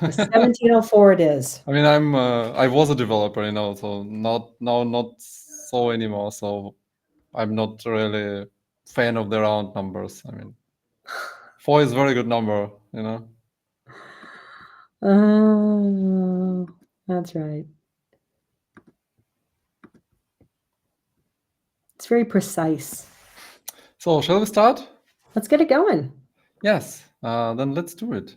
The 1704 it is. I mean, I was a developer, so not so anymore. So I'm not really fan of the round numbers. I mean, 4 is a very good number. Oh, that's right. It's very precise. So shall we start? Let's get it going. Yes, then let's do it.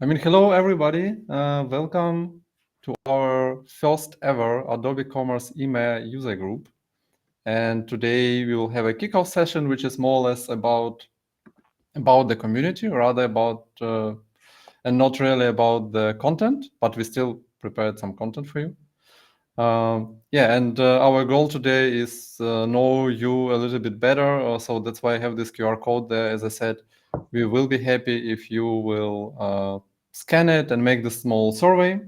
Hello everybody. Welcome to our first ever Adobe Commerce EMEA user group. And today we will have a kickoff session, which is more or less about the community, rather about and not really about the content, but we still prepared some content for you. Our goal today is know you a little bit better. So that's why I have this QR code there. As I said, we will be happy if you will scan it and make the small survey.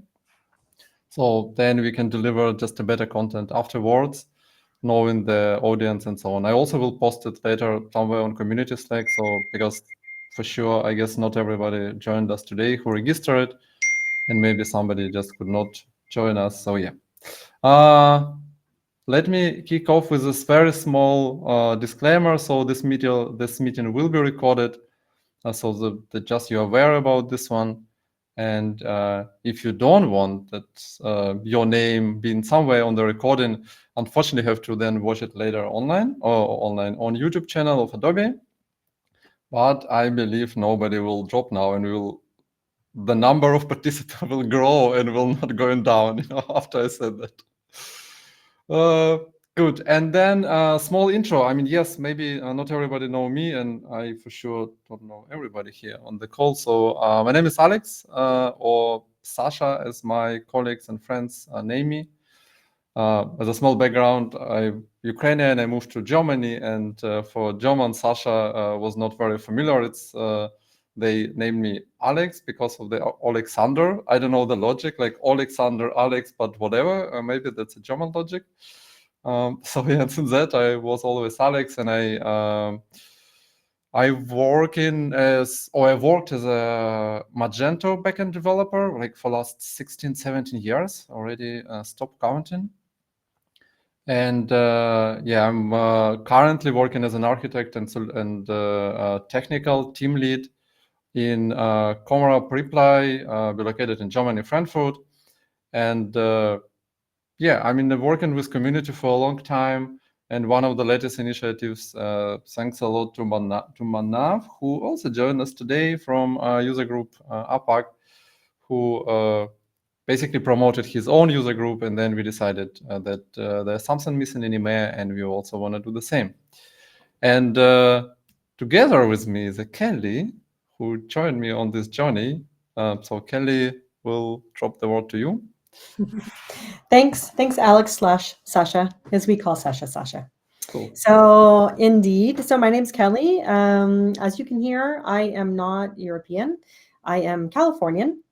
So then we can deliver just a better content afterwards, knowing the audience and so on. I also will post it later somewhere on community Slack. So because for sure, I guess not everybody joined us today who registered, and maybe somebody just could not join us. So yeah. Let me kick off with this very small disclaimer. So this meeting will be recorded, so that just you're aware about this one. And if you don't want that your name being somewhere on the recording, unfortunately, you have to then watch it later online on YouTube channel of Adobe. But I believe nobody will drop now, and the number of participants will grow and will not going down. After I said that. Good. And then small intro. I mean, yes, maybe not everybody know me, and I for sure don't know everybody here on the call. So my name is Alex, or Sasha, as my colleagues and friends name me. As a small background, I'm Ukrainian. I moved to Germany, and for German, Sasha was not very familiar. They named me Alex because of the Alexander. I don't know the logic, like Alexander, Alex, but whatever. Maybe that's a German logic. So yeah, since that I was always Alex, and I worked as a Magento backend developer, like for last 16, 17 years already. Stopped counting. And I'm currently working as an architect and technical team lead in Comera Reply. We're located in Germany, Frankfurt. And I'm working with community for a long time. And one of the latest initiatives, thanks a lot to Manav, who also joined us today from user group APAC, who basically promoted his own user group, and then we decided that there's something missing in EMEA, and we also want to do the same. And together with me is Kelly, who joined me on this journey. So Kelly will drop the word to you. Thanks, Alex / Sasha, as we call Sasha. Cool. So indeed, so my name's Kelly. As you can hear, I am not European. I am Californian.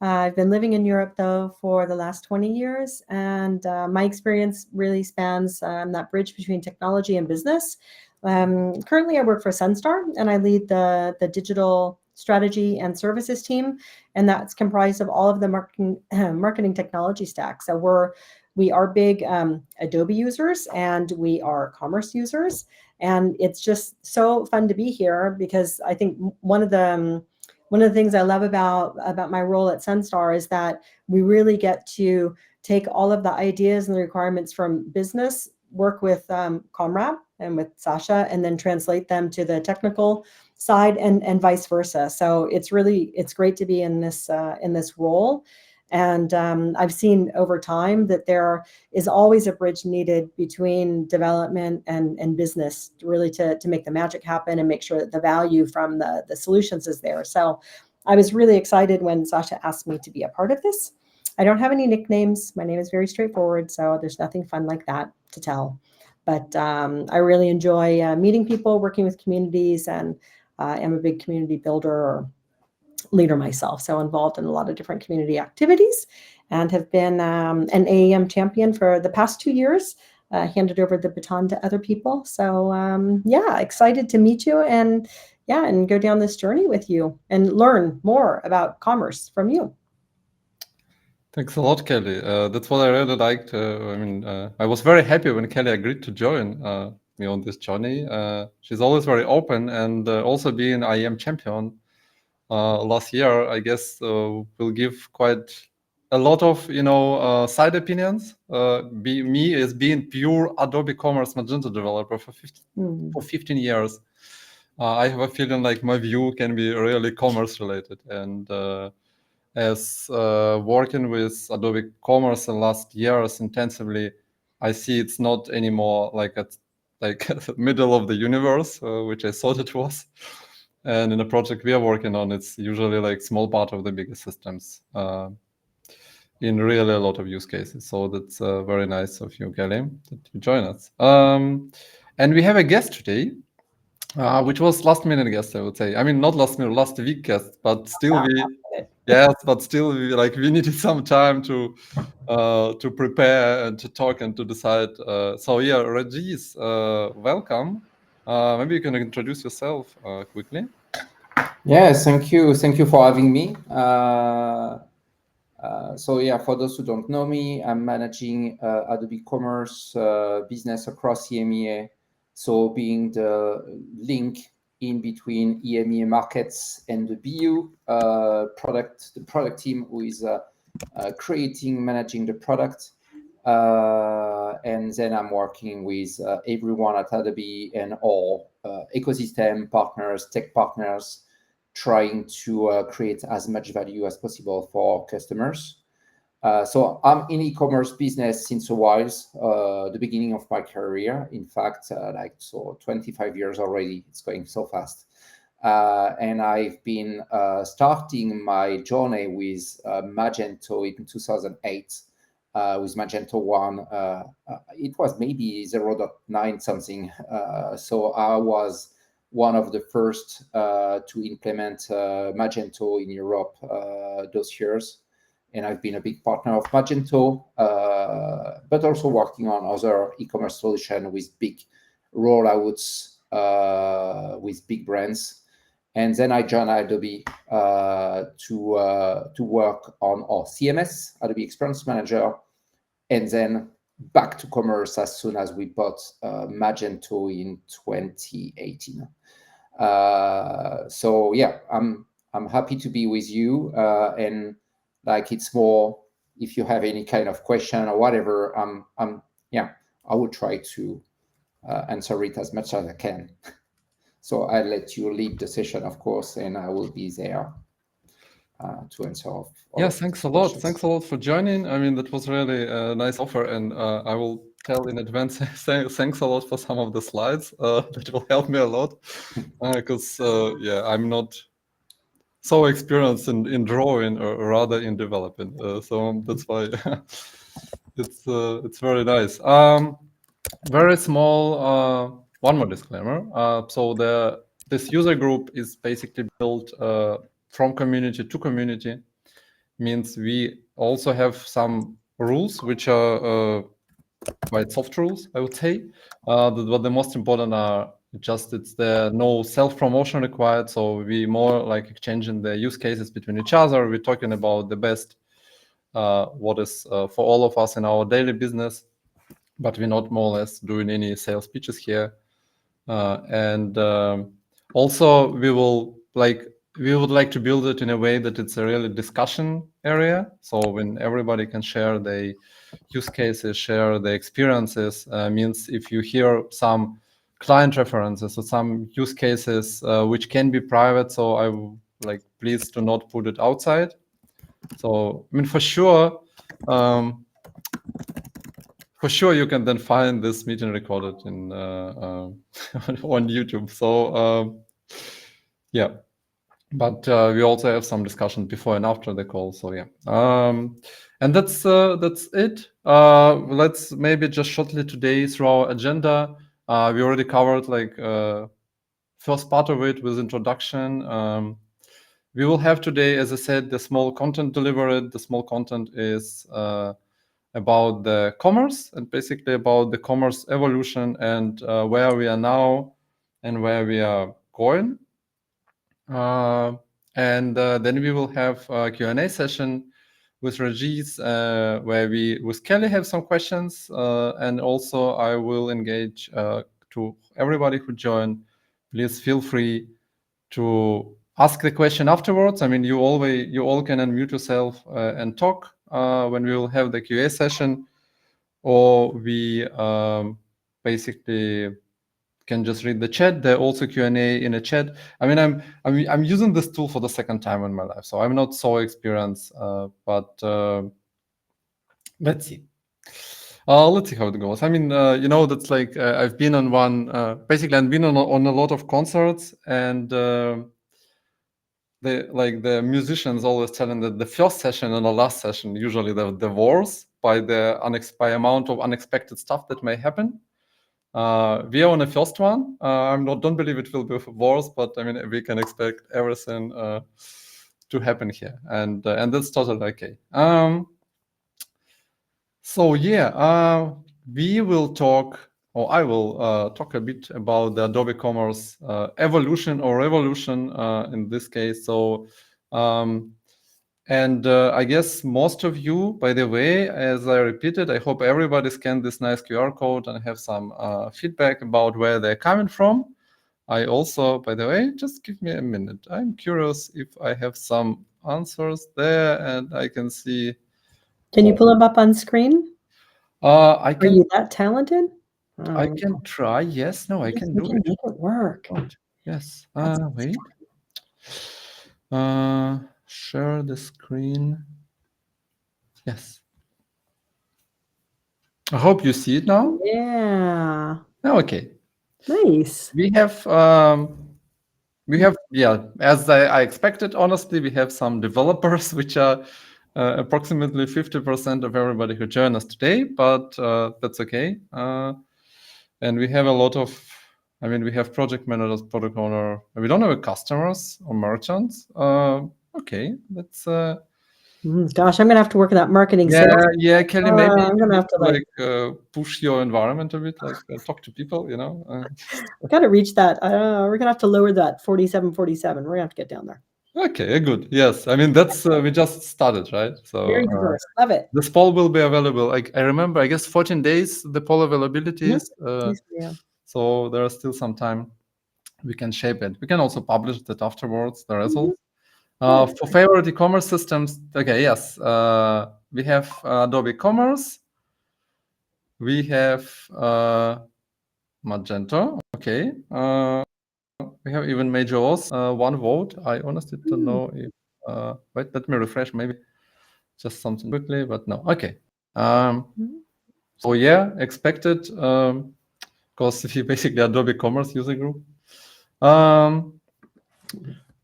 I've been living in Europe, though, for the last 20 years, and my experience really spans that bridge between technology and business. Currently, I work for Sunstar, and I lead the digital strategy and services team, and that's comprised of all of the marketing technology stack. So we are big Adobe users, and we are commerce users, and it's just so fun to be here because I think one of the things I love about my role at Sunstar is that we really get to take all of the ideas and the requirements from business, work with Comrade and with Sasha, and then translate them to the technical side and vice versa. So it's great to be in this role. And I've seen over time that there is always a bridge needed between development and business, really to make the magic happen and make sure that the value from the solutions is there. So I was really excited when Sasha asked me to be a part of this. I don't have any nicknames. My name is very straightforward, so there's nothing fun like that to tell. But I really enjoy meeting people, working with communities, and am a big community builder or leader myself, so involved in a lot of different community activities, and have been an AEM champion for the past 2 years, handed over the baton to other people. So excited to meet you, and yeah, and go down this journey with you and learn more about commerce from you. Thanks a lot, Kelly. That's what I really liked. I was very happy when Kelly agreed to join me on this journey. She's always very open, and also being IEM champion last year, I guess, will give quite a lot of side opinions. Me as being pure Adobe Commerce Magento developer for 15 years, I have a feeling like my view can be really commerce related, and as working with Adobe Commerce the last years intensively, I see it's not anymore like at the middle of the universe, which I thought it was. And in the project we are working on, it's usually like small part of the bigger systems in really a lot of use cases. So that's very nice of you, Kelly, that you join us. And we have a guest today, which was last minute guest, I would say. I mean, not last minute, last week guest, but still we needed some time to prepare and to talk and to decide. So yeah, Regis, welcome. Maybe you can introduce yourself quickly. Yes, thank you. Thank you for having me. So yeah, for those who don't know me, I'm managing Adobe Commerce business across EMEA. So being the link in between EMEA markets and the BU product, the product team who is creating, managing the product. And then I'm working with everyone at Adobe and all ecosystem partners, tech partners, trying to create as much value as possible for customers. So I'm in e-commerce business since a while, the beginning of my career. In fact, 25 years already. It's going so fast. And I've been starting my journey with Magento in 2008. With Magento 1, it was maybe 0.9 something. So I was one of the first to implement Magento in Europe those years. And I've been a big partner of Magento, but also working on other e-commerce solutions with big rollouts with big brands. And then I joined Adobe to work on our CMS, Adobe Experience Manager, and then back to commerce as soon as we bought Magento in 2018. So yeah, I'm happy to be with you, and like it's more if you have any kind of question or whatever, I will try to answer it as much as I can. So I'll let you lead the session, of course, and I will be there to answer all Thanks a lot. Thanks a lot for joining. I mean, that was really a nice offer, and I will tell in advance, thanks a lot for some of the slides. That will help me a lot, because I'm not so experienced in drawing, or rather in developing. So that's why it's very nice. Very small. One more disclaimer. So this user group is basically built from community to community. Means we also have some rules which are quite soft rules, I would say. But the most important are just it's there no self-promotion required. So we more like exchanging the use cases between each other. We're talking about the best what is for all of us in our daily business, but we're not more or less doing any sales pitches here. And also we would like to build it in a way that it's a really discussion area. So when everybody can share their use cases, share their experiences, means if you hear some client references or some use cases which can be private, so I would like please do not put it outside. So I mean for sure you can then find this meeting recorded in on YouTube. So yeah, but we also have some discussion before and after the call. So yeah, and that's it. Let's maybe just shortly today through our agenda. We already covered like first part of it with introduction. We will have today, as I said, the small content delivered. The small content is about the commerce and basically about the commerce evolution and where we are now and where we are going. And then we will have a Q&A session with Regis, where we with Kelly have some questions, and also I will engage to everybody who joined. Please feel free to ask the question afterwards. I mean, you all can unmute yourself and talk when we will have the QA session, or we basically can just read the chat. There are also Q&A in a chat. I mean, I'm using this tool for the second time in my life, so I'm not so experienced, but let's see. Let's see how it goes. I mean, that's like I've been on one. Basically, I've been on a lot of concerts, and the musicians always telling that the first session and the last session usually the worst by by amount of unexpected stuff that may happen. We are on the first one. Don't believe it will be worse, but I mean we can expect everything to happen here, and that's totally okay. So yeah, we will talk, or I will talk a bit about the Adobe Commerce evolution or revolution in this case. So, and I guess most of you, by the way, as I repeated, I hope everybody scanned this nice QR code and have some feedback about where they're coming from. I also, by the way, just give me a minute. I'm curious if I have some answers there, and I can see. Can you pull them up on screen? I can. Are you that talented? I can try. Yes. No, I can do it. Make it work. Right. Yes. That's Wait. Share the screen. Yes. I hope you see it now. Yeah. Oh, okay. Nice. We have, yeah, as I expected, honestly, we have some developers, which are approximately 50% of everybody who joined us today, but that's okay. And we have a lot of, I mean, we have project managers, product owner. We don't have customers or merchants. Okay, that's. Gosh, I'm gonna have to work on that marketing. Yeah, Kelly. Maybe I'm gonna have to push your environment a bit, talk to people. Got to reach that. We're gonna have to lower that 4747. We're gonna have to get down there. Okay, good. Yes, I mean that's we just started, right? So very diverse. Love it. This poll will be available. I remember, I guess 14 days the poll availability is. Yeah. So there is still some time. We can shape it. We can also publish that afterwards, the results. For favorite e-commerce systems, okay, yes, we have Adobe Commerce. We have Magento. Okay. We have even Majors. One vote. I honestly don't know if. Wait, let me refresh. Maybe just something quickly, but no. Okay. So yeah, expected. Because if you basically Adobe Commerce user group.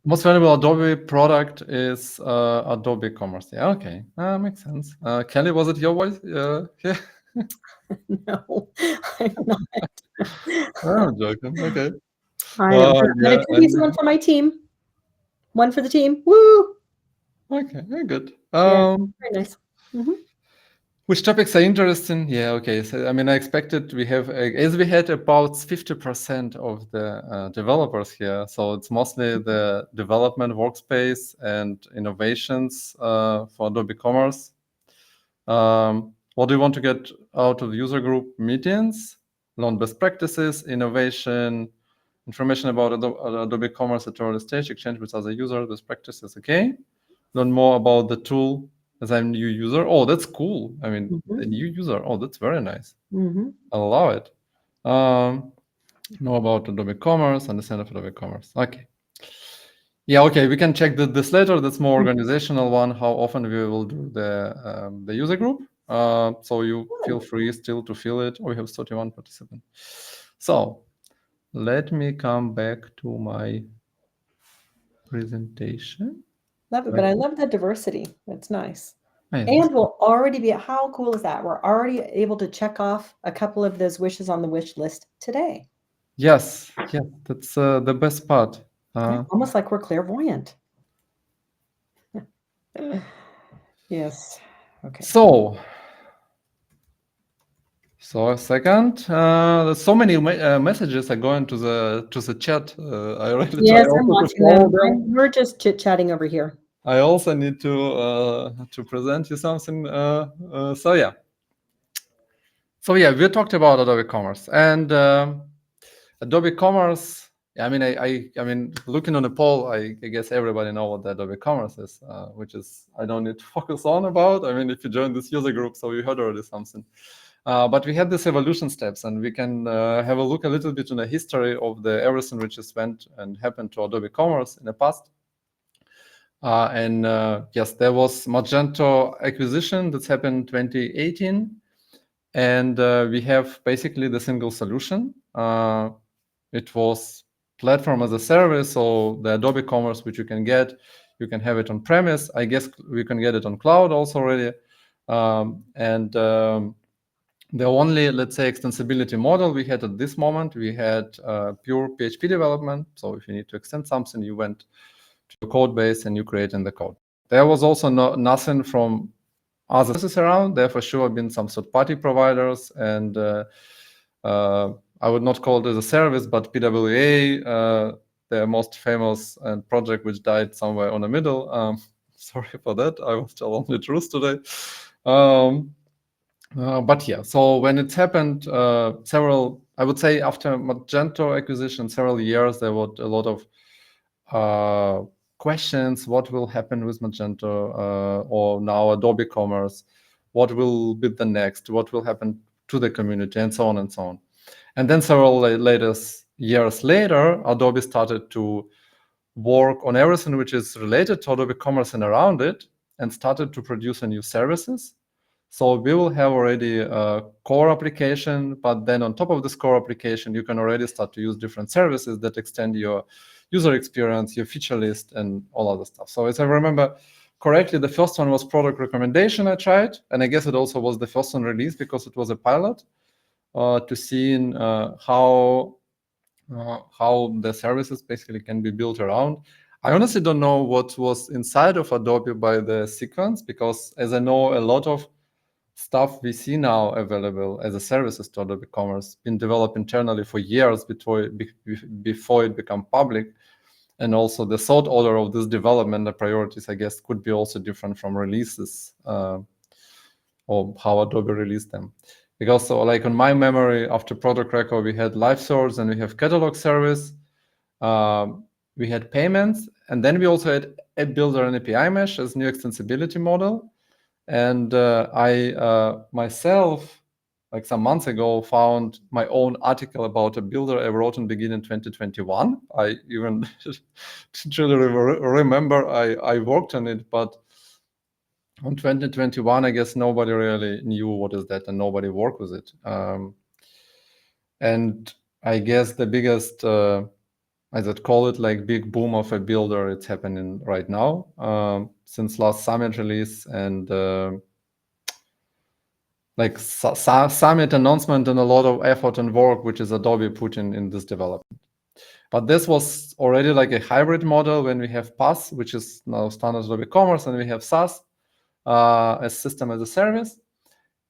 Most valuable Adobe product is Adobe Commerce. Yeah, okay, makes sense. Kelly, was it your voice? Yeah. No, I'm not. I'm joking. Okay. I'm gonna use one for my team. One for the team. Woo! Okay, very good. Very nice. Which topics are interesting? Yeah, okay. So I mean, I expected we have, as we had about 50% of the developers here. So it's mostly the development workspace and innovations for Adobe Commerce. What do you want to get out of the user group meetings? Learn best practices, innovation, information about Adobe Commerce at early stage, exchange with other users, best practices. Okay. Learn more about the tool as I'm a new user. Oh, that's cool. I mean, a new user. Oh, that's very nice. I love it. Know about Adobe Commerce, understand of Adobe Commerce. Okay. Yeah, okay. We can check this later. That's more organizational one. How often we will do the user group. So you feel free still to fill it. Oh, we have 31 participants. So let me come back to my presentation. Love it, but I love the diversity. That's nice. Yes. And we'll already be, how cool is that? We're already able to check off a couple of those wishes on the wish list today. Yes, yeah, that's the best part. Almost like we're clairvoyant. Yes. Okay. So So a second. There's so many messages are going to the chat. I really Yes, try I'm also to watching follow them. We're just chit-chatting over here. I also need to present you something. So yeah. So yeah, we talked about Adobe Commerce and Adobe Commerce. I mean, I mean, looking on the poll, I guess everybody know what the Adobe Commerce is, which is I don't need to focus on about. I mean, if you join this user group, so you heard already something. But we had this evolution steps, and we can have a look a little bit in the history of the everything which has went and happened to Adobe Commerce in the past. Yes, there was Magento acquisition that's happened in 2018, and we have basically the single solution. It was platform as a service, so the Adobe Commerce which you can have it on premise. I guess we can get it on cloud also already, the only, let's say, extensibility model we had at this moment, we had pure PHP development. So if you need to extend something, you went to your code base and you create in the code. There was also nothing from other services around. There for sure been some third-party providers, and I would not call it as a service, but PWA, their most famous project which died somewhere on the middle. Sorry for that. I was telling the truth today. But yeah, so when it happened, I would say after Magento acquisition, several years, there were a lot of questions. What will happen with Magento or now Adobe Commerce? What will be the next? What will happen to the community, and so on and so on. And then several years later, Adobe started to work on everything which is related to Adobe Commerce and around it, and started to produce a new services. So we will have already a core application, but then on top of this core application, you can already start to use different services that extend your user experience, your feature list, and all other stuff. So as I remember correctly, the first one was product recommendation I tried, and I guess it also was the first one released because it was a pilot to see how the services basically can be built around. I honestly don't know what was inside of Adobe by the sequence, because as I know, a lot of stuff we see now available as a services to Adobe Commerce been developed internally for years before it become public. And also the thought order of this development, the priorities, I guess, could be also different from releases or how Adobe released them. Because so like on my memory, after product record, we had live source and we have catalog service. We had payments, and then we also had app builder and API mesh as new extensibility model. And I myself, like some months ago, found my own article about a builder I wrote in beginning 2021. I even truly remember I worked on it, but on 2021, I guess nobody really knew what is that, and nobody worked with it. And I guess the biggest, I would call it like big boom of a builder, it's happening right now since last Summit release, and like Summit announcement and a lot of effort and work which is Adobe put in this development. But this was already like a hybrid model when we have PaaS, which is now standard Adobe Commerce, and we have SaaS as system as a service.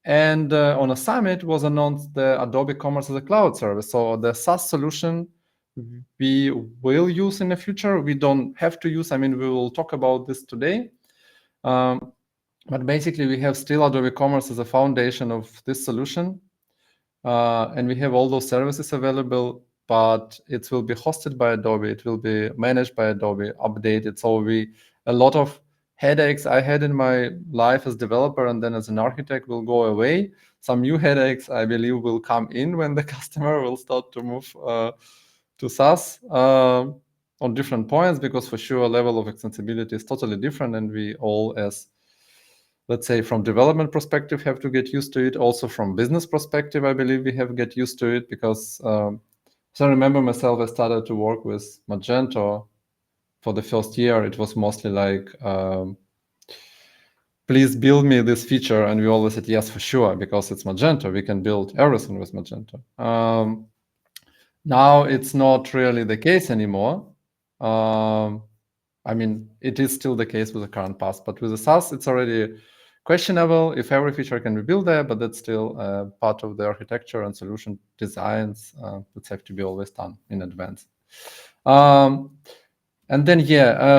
And on a summit was announced the Adobe Commerce as a cloud service. So the SaaS solution we will use in the future. We don't have to use, I mean, we will talk about this today. But basically, we have still Adobe Commerce as a foundation of this solution. And we have all those services available, but it will be hosted by Adobe. It will be managed by Adobe, updated. So a lot of headaches I had in my life as developer and then as an architect will go away. Some new headaches, I believe, will come in when the customer will start to move to SaaS on different points, because for sure, level of extensibility is totally different, and we all, as let's say from development perspective, have to get used to it. Also from business perspective, I believe we have to get used to it, because so I remember myself, I started to work with Magento for the first year. It was mostly like, please build me this feature. And we always said, yes, for sure, because it's Magento. We can build everything with Magento. Now it's not really the case anymore. I mean, it is still the case with the current PaaS, but with the SaaS, it's already questionable if every feature can be built there, but that's still part of the architecture and solution designs that have to be always done in advance. And then,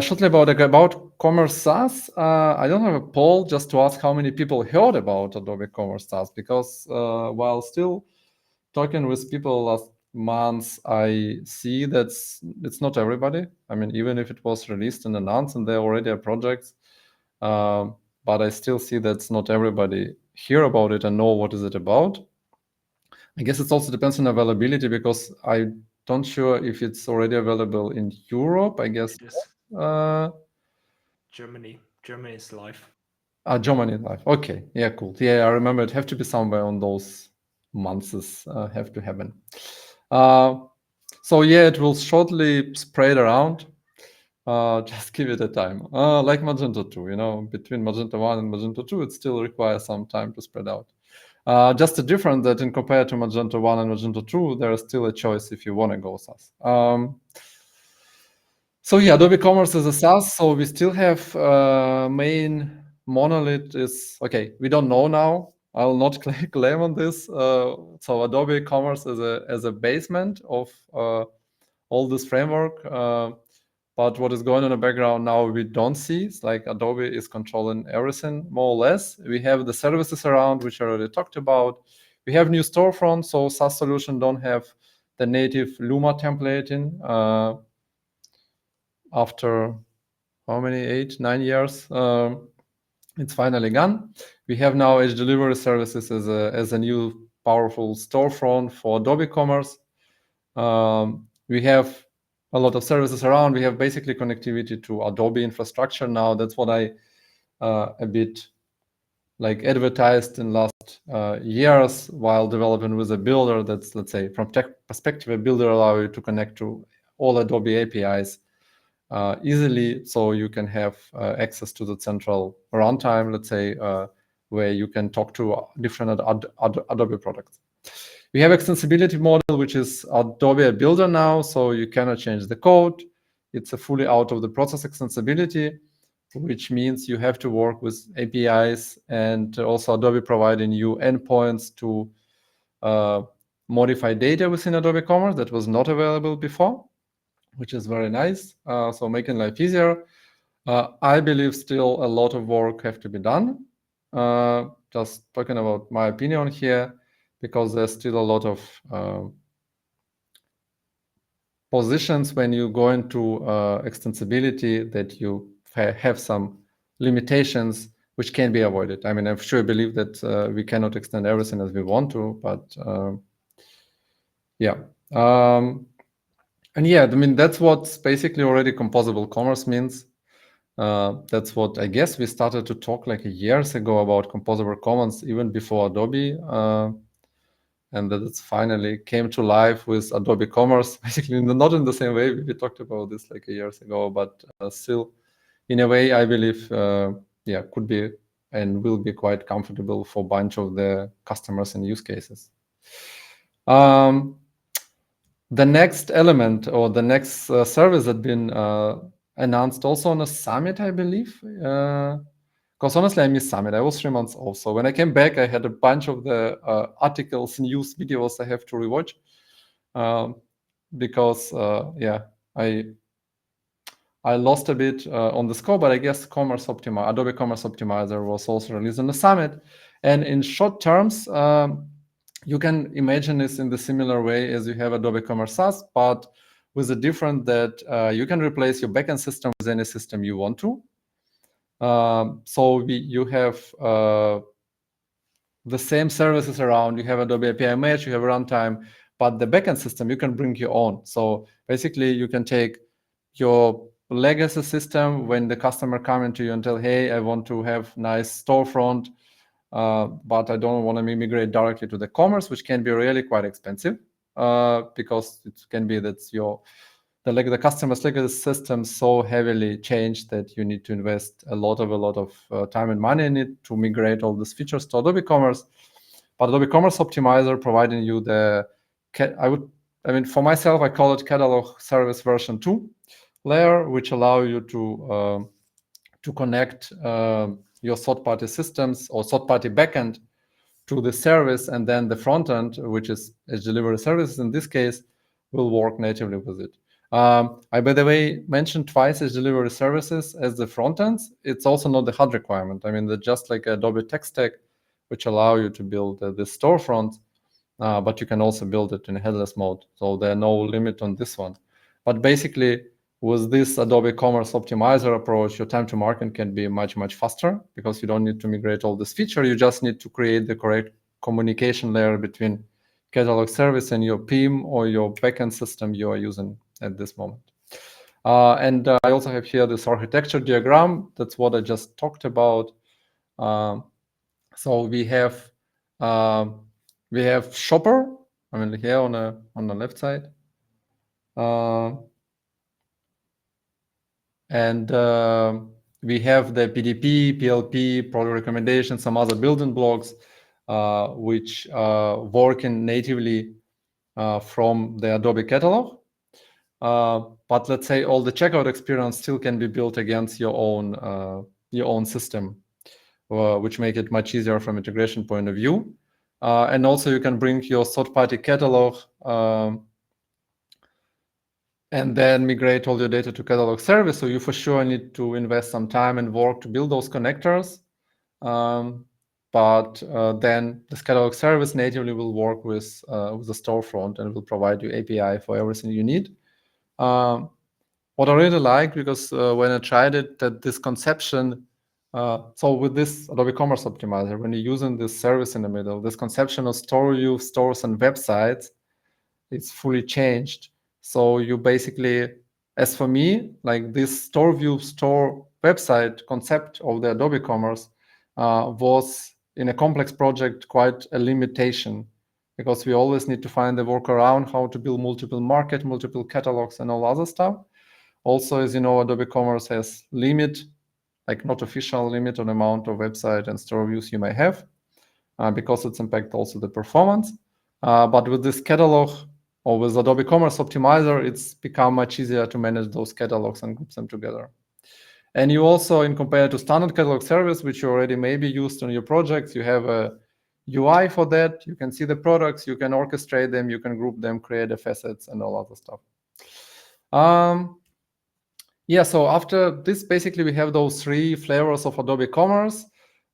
shortly about Commerce SaaS. I don't have a poll just to ask how many people heard about Adobe Commerce SaaS, because while still talking with people last months, I see that it's not everybody. I mean, even if it was released and announced and there already are projects, but I still see that's not everybody hear about it and know what is it about. I guess it also depends on availability, because I don't sure if it's already available in Europe. I guess It is. Germany is live. Germany live. Okay, yeah, cool. Yeah, I remember it have to be somewhere on those months have to happen. So yeah, it will shortly spread around. Just give it a time. Like Magento 2, between Magento 1 and Magento 2, it still requires some time to spread out. Just the difference that in compared to Magento 1 and Magento 2, there is still a choice if you want to go SaaS. So yeah, Adobe Commerce is a SaaS, so we still have main monolith is, okay, we don't know now. I'll not claim on this. So Adobe Commerce as a basement of all this framework. But what is going on in the background now, we don't see. It's like Adobe is controlling everything, more or less. We have the services around, which I already talked about. We have new storefront, so SaaS solution don't have the native Luma templating. After how many, 8, 9 years, it's finally gone. We have now Edge Delivery Services as a new powerful storefront for Adobe Commerce. We have a lot of services around. We have basically connectivity to Adobe infrastructure now. That's what I a bit like advertised in last years while developing with a builder. That's, let's say, from tech perspective, a builder allows you to connect to all Adobe APIs easily, so you can have access to the central runtime, let's say, where you can talk to different Adobe products. We have extensibility model, which is Adobe Builder now, so you cannot change the code. It's a fully out of the process extensibility, which means you have to work with APIs, and also Adobe providing you endpoints to modify data within Adobe Commerce that was not available before, which is very nice. So making life easier. I believe still a lot of work have to be done. Just talking about my opinion here, because there's still a lot of positions when you go into extensibility that you have some limitations which can be avoided. I mean, I'm sure I believe that we cannot extend everything as we want to, but yeah. And yeah, I mean, that's what basically already composable commerce means. That's what I guess we started to talk like years ago about composable commerce, even before Adobe. And that it's finally came to life with Adobe Commerce, basically not in the same way we talked about this like years ago, but still, in a way, I believe, could be and will be quite comfortable for a bunch of the customers and use cases. The next element or the next service that been announced also on a summit, I believe. Because honestly, I missed Summit. I was 3 months off. So when I came back, I had a bunch of the articles, news, videos I have to rewatch. Because, I lost a bit on the scope, but I guess Adobe Commerce Optimizer was also released on the Summit. And in short terms, you can imagine this in the similar way as you have Adobe Commerce SaaS, but with the difference that you can replace your backend system with any system you want to. So you have the same services around. You have Adobe API Mesh, you have runtime, but the backend system, you can bring your own. So basically, you can take your legacy system when the customer come to you and tell, hey, I want to have nice storefront, but I don't want to migrate directly to the commerce, which can be really quite expensive because it can be that the customer's legacy system so heavily changed that you need to invest a lot of time and money in it to migrate all these features to Adobe Commerce. But Adobe Commerce Optimizer providing you for myself, I call it catalog service version 2 layer, which allow you to connect your third-party systems or third-party backend to the service, and then the front end, which is edge delivery services in this case, will work natively with it. I, by the way, mentioned twice edge delivery services as the front ends. It's also not the hard requirement. I mean, they're just like Adobe Tech Stack, which allow you to build the storefront, but you can also build it in headless mode. So there's no limit on this one. But basically, with this Adobe Commerce Optimizer approach, your time to market can be much, much faster because you don't need to migrate all this feature. You just need to create the correct communication layer between catalog service and your PIM or your backend system you are using at this moment. And I also have here this architecture diagram. That's what I just talked about. So we have shopper. I mean, here on the left side. And we have the PDP, PLP, product recommendations, some other building blocks, which working natively from the Adobe catalog. But let's say all the checkout experience still can be built against your own system, which make it much easier from integration point of view. And also you can bring your third-party catalog and then migrate all your data to catalog service. So you for sure need to invest some time and work to build those connectors. But then this catalog service natively will work with the storefront and will provide you API for everything you need. What I really like, because when I tried it, that this conception, so with this Adobe Commerce Optimizer, when you're using this service in the middle, this conception of store view, stores, and websites, it's fully changed. So you basically, as for me, like this store view, store website concept of the Adobe Commerce was in a complex project quite a limitation, because we always need to find the workaround how to build multiple market, multiple catalogs, and all other stuff. Also, as you know, Adobe Commerce has limit, like not official limit on amount of website and store views you may have, because it's impact also the performance. But with this catalog or with Adobe Commerce Optimizer, it's become much easier to manage those catalogs and group them together. And you also, in compared to standard catalog service, which you already maybe used on your projects, you have a UI for that. You can see the products, you can orchestrate them, you can group them, create the facets, and all other stuff. Yeah, so after this, basically, we have those three flavors of Adobe Commerce.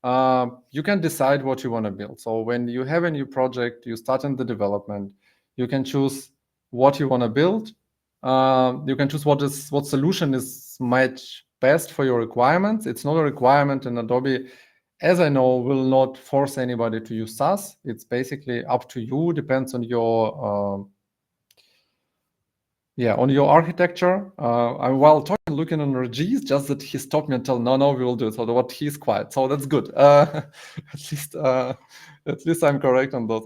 You can decide what you want to build. So when you have a new project, you start in the development, you can choose what you want to build. You can choose what solution is much best for your requirements. It's not a requirement, and Adobe, as I know, will not force anybody to use SaaS. It's basically up to you, depends on your on your architecture. I'm while talking, looking on Regis, just that he stopped me and told, no, we will do it. So what he's quiet. So that's good. At least I'm correct on those.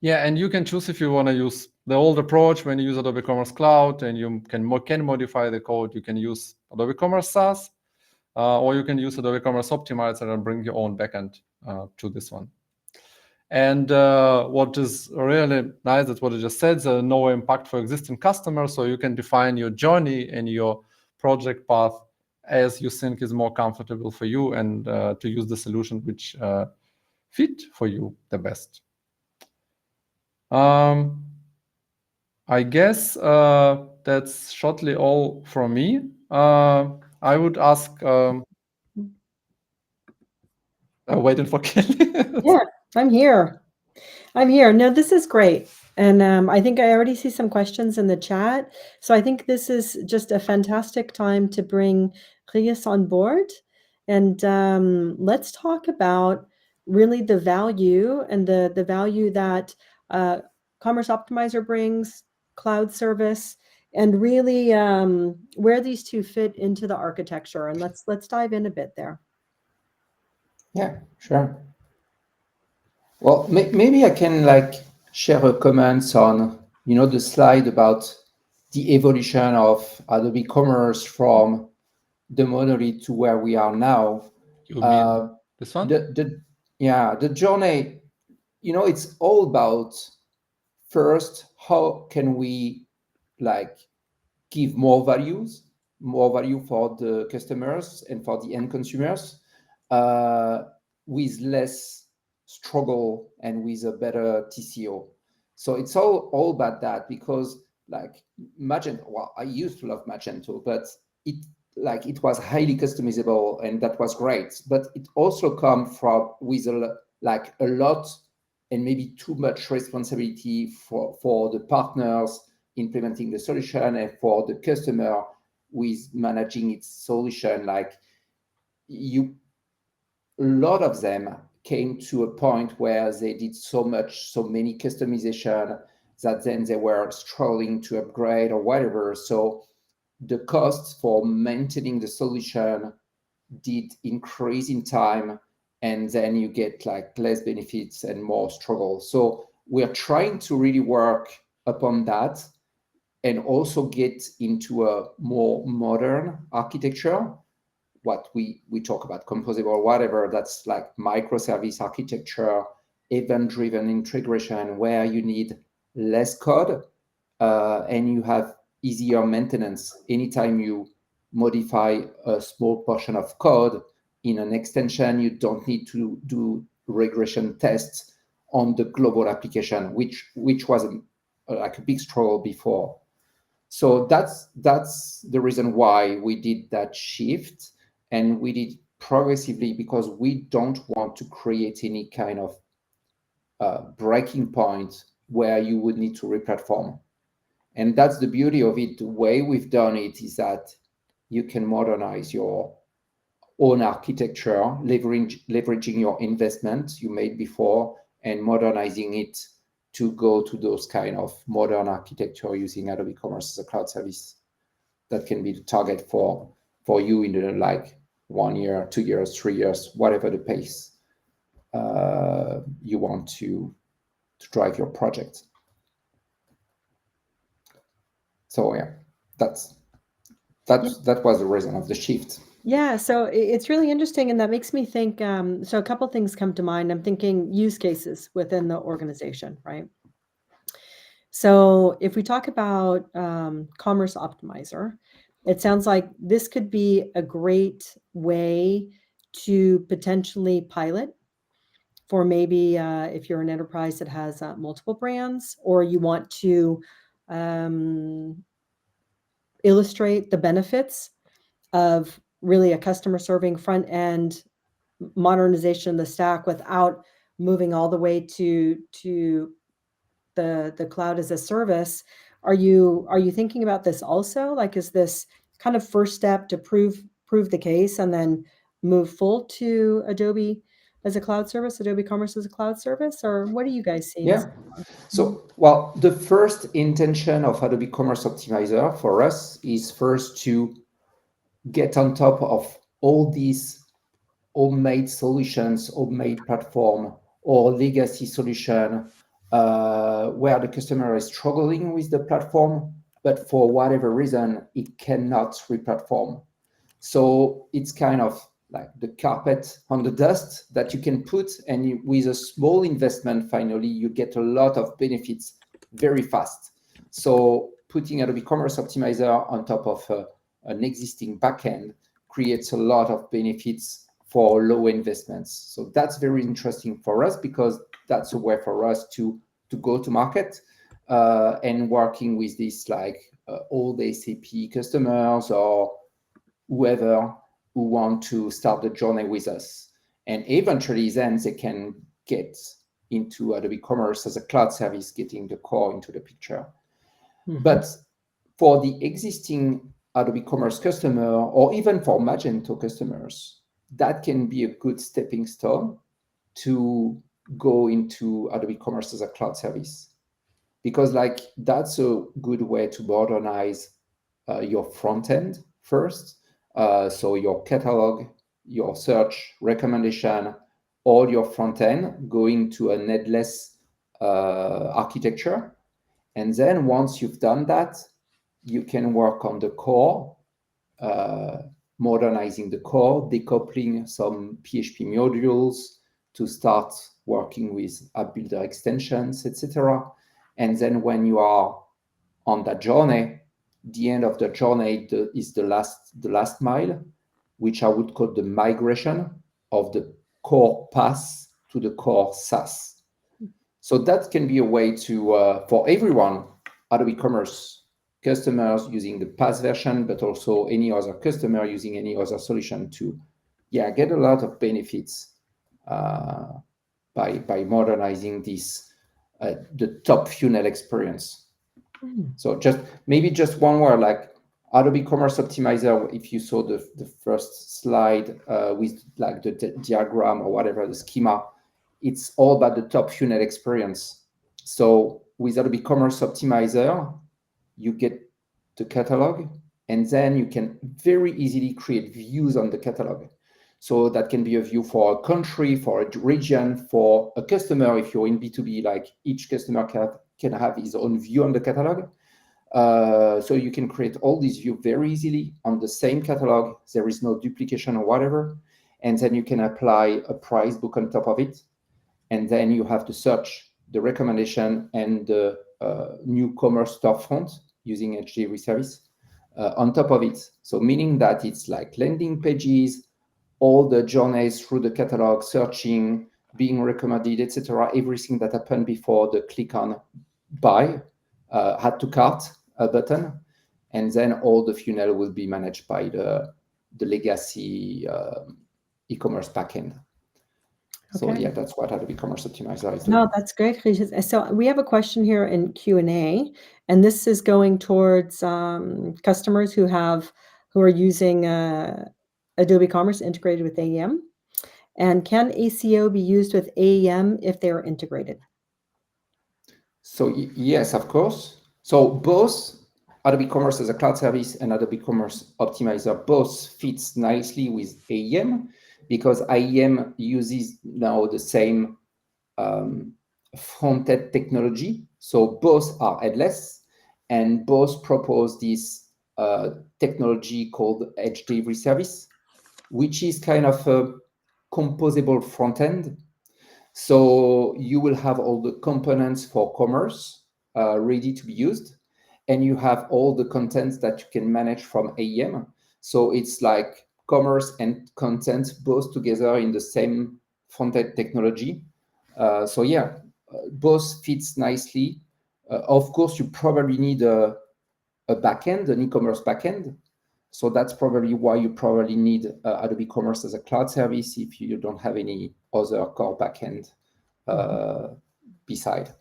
Yeah, and you can choose if you want to use the old approach when you use Adobe Commerce Cloud, and you can modify the code. You can use Adobe Commerce SaaS, or you can use Adobe Commerce Optimizer and bring your own backend to this one. And what is really nice, that's what I just said, there's no impact for existing customers, so you can define your journey and your project path as you think is more comfortable for you, and to use the solution which fit for you the best. I guess that's shortly all from me. I would ask, waiting for Kelly. Yeah, I'm here. No, this is great. And I think I already see some questions in the chat. So I think this is just a fantastic time to bring Rias on board. And let's talk about really the value and the value that Commerce Optimizer brings, cloud service, and really where these two fit into the architecture. And let's dive in a bit there. Yeah, sure. Well, maybe I can share a comments on the slide about the evolution of Adobe Commerce from the monolith to where we are now. You mean this one? The journey, it's all about first, how can we give more values more value for the customers and for the end consumers, with less struggle and with a better TCO. So it's all about that, because like Magento, well, I used to love Magento, but it was highly customizable, and that was great. But it also comes from with a lot and maybe too much responsibility for the partners implementing the solution and for the customer with managing its solution. Like a lot of them came to a point where they did so many customization that then they were struggling to upgrade or whatever. So the cost for maintaining the solution did increase in time, and then you get like less benefits and more struggle. So we're trying to really work upon that and also get into a more modern architecture. What we talk about composable, whatever, that's like microservice architecture, event-driven integration, where you need less code and you have easier maintenance. Anytime you modify a small portion of code in an extension, you don't need to do regression tests on the global application, which was like a big struggle before. So that's the reason why we did that shift, and we did progressively, because we don't want to create any kind of breaking point where you would need to replatform. And that's the beauty of it. The way we've done it is that you can modernize your own architecture, leveraging your investment you made before and modernizing it to go to those kind of modern architecture using Adobe Commerce as a cloud service. That can be the target for you in the like 1 year, 2 years, 3 years, whatever the pace you want to drive your project. So yeah, that was the reason of the shift. Yeah, so it's really interesting, and that makes me think, so a couple things come to mind. I'm thinking use cases within the organization, right? So if we talk about Commerce Optimizer, it sounds like this could be a great way to potentially pilot for maybe if you're an enterprise that has multiple brands, or you want to illustrate the benefits of really a customer serving front end modernization of the stack without moving all the way to the cloud as a service. Are you thinking about this also? Like, is this kind of first step to prove the case and then move full to Adobe as a cloud service, Adobe Commerce as a cloud service, or what are you guys seeing? Yeah. So, well, the first intention of Adobe Commerce Optimizer for us is first to get on top of all these homemade solutions, homemade platform, or legacy solution where the customer is struggling with the platform, but for whatever reason, it cannot replatform. So it's kind of like the carpet on the dust that you can put, and with a small investment, finally, you get a lot of benefits very fast. So putting Adobe Commerce Optimizer on top of an existing backend creates a lot of benefits for low investments. So that's very interesting for us, because that's a way for us to go to market and working with these like old SAP customers or whoever who want to start the journey with us. And eventually then they can get into Adobe Commerce as a cloud service, getting the core into the picture. Mm-hmm. But for the existing Adobe Commerce customer, or even for Magento customers, that can be a good stepping stone to go into Adobe Commerce as a cloud service. Because like that's a good way to modernize your front end first. So your catalog, your search, recommendation, all your front end going to a headless architecture. And then once you've done that, you can work on the core, modernizing the core, decoupling some PHP modules to start working with app builder extensions, etc. And then when you are on that journey, the end of the journey is the last mile, which I would call the migration of the core PaaS to the core SaaS. So that can be a way to, for everyone, Adobe Commerce customers using the PaaS version, but also any other customer using any other solution to, get a lot of benefits by modernizing this, the top funnel experience. So just one word, like Adobe Commerce Optimizer, if you saw the first slide with like the diagram or whatever, the schema, it's all about the top funnel experience. So with Adobe Commerce Optimizer, you get the catalog, and then you can very easily create views on the catalog. So that can be a view for a country, for a region, for a customer. If you're in B2B, like each customer can have his own view on the catalog. So you can create all these views very easily on the same catalog. There is no duplication or whatever. And then you can apply a price book on top of it. And then you have to search the recommendation and the new commerce storefront using HDV service on top of it. So meaning that it's like landing pages, all the journeys through the catalog, searching, being recommended, etc. Everything that happened before the click on buy, add to cart button, and then all the funnel will be managed by the legacy e-commerce backend. So Okay. that's what Adobe Commerce Optimizer is doing. No, that's great, Regis. So we have a question here in Q&A, and this is going towards customers who are using Adobe Commerce integrated with AEM. And can ACO be used with AEM if they are integrated? So yes, of course. So both Adobe Commerce as a cloud service and Adobe Commerce Optimizer both fits nicely with AEM, because AEM uses now the same front-end technology. So both are headless, and both propose this technology called Edge Delivery Service, which is kind of a composable front-end. So you will have all the components for commerce ready to be used, and you have all the contents that you can manage from AEM. So it's like commerce and content both together in the same front-end technology. Both fits nicely. Of course, you probably need a backend, an e-commerce backend. So that's probably why you probably need Adobe Commerce as a cloud service if you don't have any other core backend beside.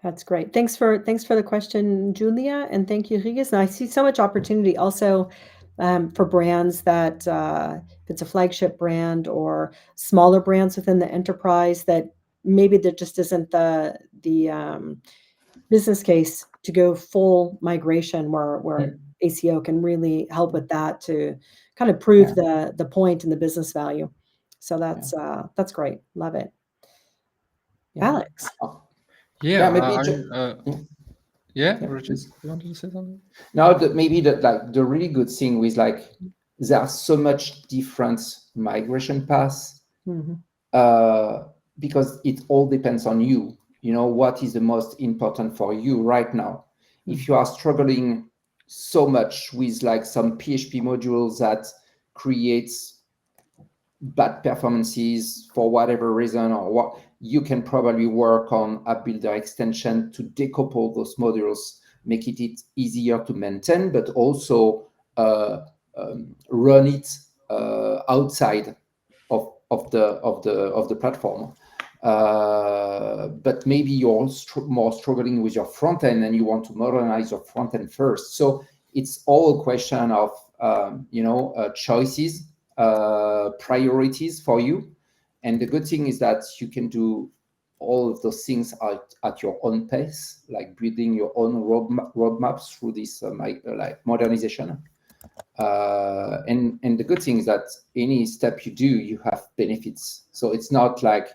That's great. Thanks for the question, Julia, and thank you, Regis. And I see so much opportunity also for brands that if it's a flagship brand or smaller brands within the enterprise, that maybe there just isn't the business case to go full migration where ACO can really help with that to kind of prove the point and the business value. So that's great. Love it. Alex. Regis, you wanted to say something? Now, maybe the really good thing with there are so much different migration paths because it all depends on you. You know, what is the most important for you right now? If you are struggling so much with some PHP modules that creates bad performances for whatever reason, or what, you can probably work on App Builder extension to decouple those modules, make it easier to maintain, but also run it outside of the platform. But maybe you're more struggling with your front end and you want to modernize your front end first. So it's all a question of choices, priorities for you. And the good thing is that you can do all of those things at your own pace, like building your own roadmaps through this modernization. And the good thing is that any step you do, you have benefits. So it's not like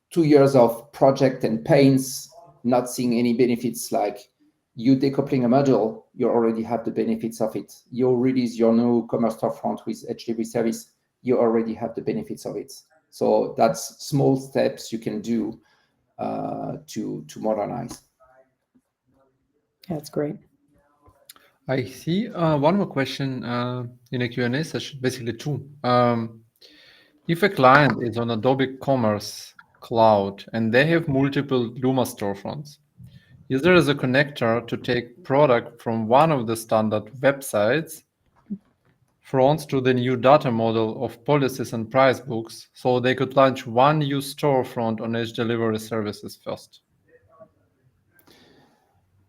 2 years of project and pains, not seeing any benefits. Like you decoupling a module, you already have the benefits of it. You release your new commerce storefront with HDV service, you already have the benefits of it. So that's small steps you can do to modernize. That's great. I see one more question in a Q&A session, basically two. If a client is on Adobe Commerce Cloud and they have multiple Luma storefronts, is there as a connector to take product from one of the standard websites fronts to the new data model of policies and price books, so they could launch one new storefront on Edge delivery services first?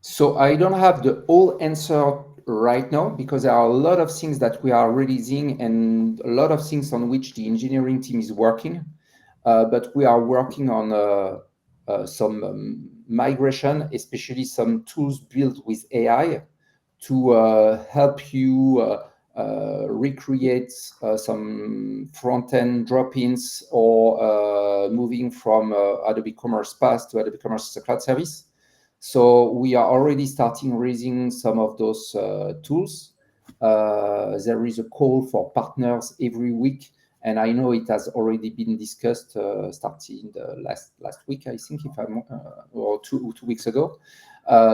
So I don't have the whole answer right now because there are a lot of things that we are releasing and a lot of things on which the engineering team is working. But we are working on some migration, especially some tools built with AI to help you recreate some front-end drop-ins or moving from Adobe Commerce Pass to Adobe Commerce Cloud Service. So we are already starting raising some of those tools. There is a call for partners every week, and I know it has already been discussed starting the last week, I think, if I'm or two weeks ago.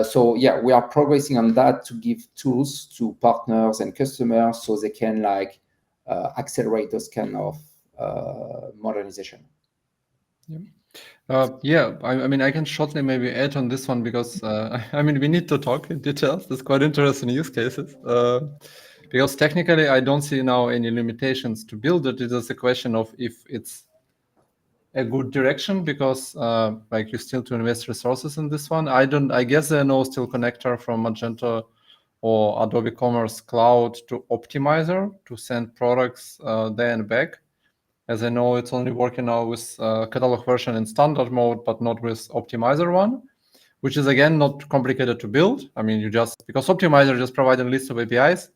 So yeah, we are progressing on that to give tools to partners and customers so they can accelerate those kind of modernization. Yeah, I mean, I can shortly maybe add on this one because I mean, we need to talk in details. There's quite interesting use cases because technically I don't see now any limitations to build it. It is a question of if it's a good direction because like you still to invest resources in this one. I guess there are no still connector from Magento or Adobe Commerce Cloud to Optimizer to send products there and back. As I know, it's only working now with catalog version in standard mode, but not with Optimizer one, which is again not complicated to build. I mean, because Optimizer just provides a list of APIs,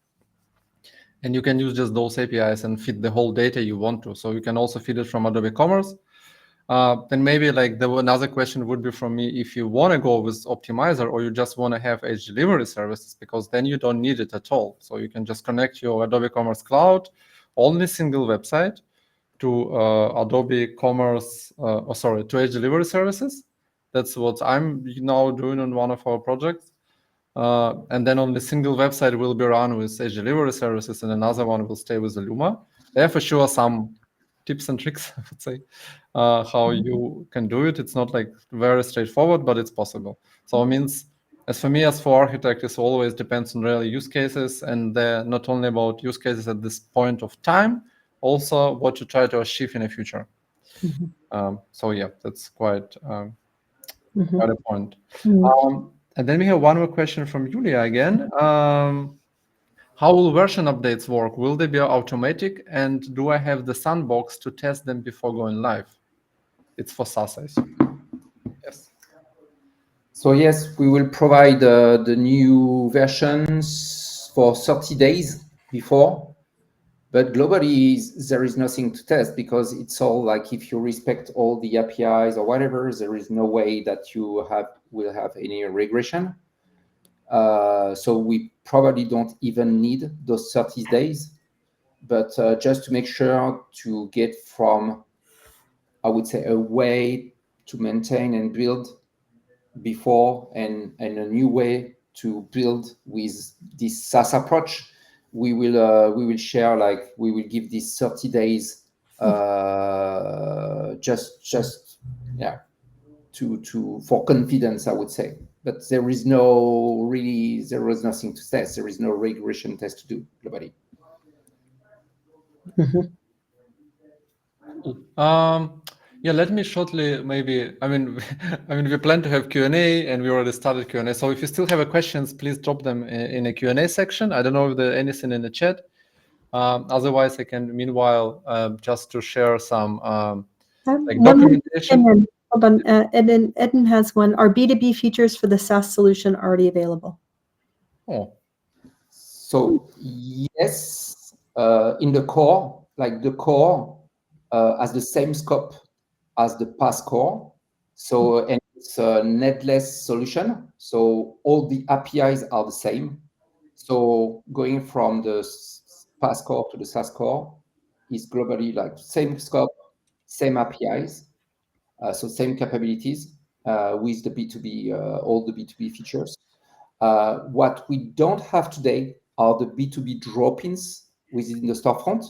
and you can use just those APIs and feed the whole data you want to. So you can also feed it from Adobe Commerce. Then maybe like another question would be from me if you want to go with Optimizer or you just want to have Edge delivery services, because then you don't need it at all. So you can just connect your Adobe Commerce Cloud, only single website, to Adobe Commerce, to Edge delivery services. That's what I'm now doing on one of our projects. And then on the single website will be run with Edge delivery services, and another one will stay with the Luma. There are for sure some tips and tricks, I would say, how you can do it. It's not like very straightforward, but it's possible. So it means, as for me, as for architect, it always depends on real use cases, and they're not only about use cases at this point of time, also what you try to achieve in the future. So yeah, that's quite a point. And then we have one more question from Julia again. How will version updates work? Will they be automatic? And do I have the sandbox to test them before going live? It's for SaaS, I assume. Yes. So yes, we will provide the new versions for 30 days before, but globally there is nothing to test because it's all like if you respect all the APIs or whatever, there is no way that you will have any regression. So we probably don't even need those 30 days, but just to make sure to get from, I would say, a way to maintain and build before and a new way to build with this SaaS approach, we will share, like we will give these 30 days just yeah to for confidence, I would say. But there is nothing to test. There is no regression test to do globally. Yeah, let me shortly maybe, I mean, we plan to have Q&A and we already started Q&A. So if you still have questions, please drop them in a Q&A section. I don't know if there's anything in the chat. Otherwise, I can, meanwhile, just to share some like documentation. Hold on, Eden has one. Are B2B features for the SaaS solution already available? Oh. So yes, in the core, like the core has the same scope as the PaaS core. So and it's a netless solution. So all the APIs are the same. So going from the PaaS core to the SaaS core is globally like same scope, same APIs, so same capabilities with the B2B, all the B2B features. What we don't have today are the B2B drop-ins within the storefront.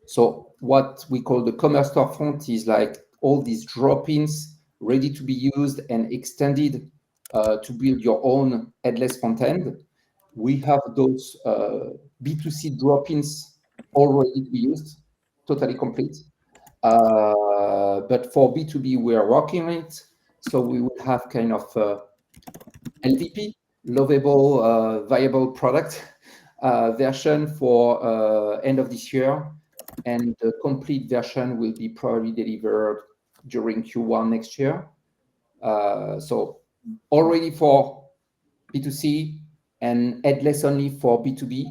So what we call the commerce storefront is like all these drop-ins ready to be used and extended to build your own headless front end. We have those B2C drop-ins already to be used, totally complete. But for B2B, we are working on it. So we will have kind of LVP, lovable, viable product version for end of this year. And the complete version will be probably delivered during Q1 next year. So already for B2C and headless only for B2B,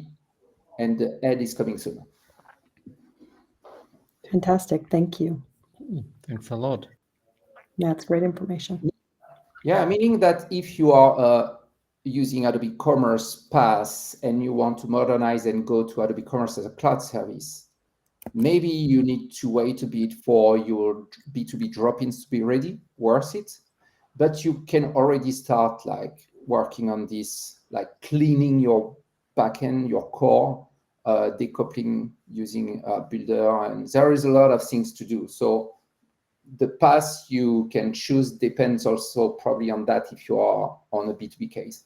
and the head is coming soon. Fantastic. Thank you. Thanks a lot. That's great information. Yeah, meaning that if you are using Adobe Commerce Pass and you want to modernize and go to Adobe Commerce as a cloud service, maybe you need to wait a bit for your B2B drop-ins to be ready, worth it. But you can already start like working on this, like cleaning your backend, your core, decoupling using Builder, and there is a lot of things to do. So the path you can choose depends also probably on that if you are on a B2B case.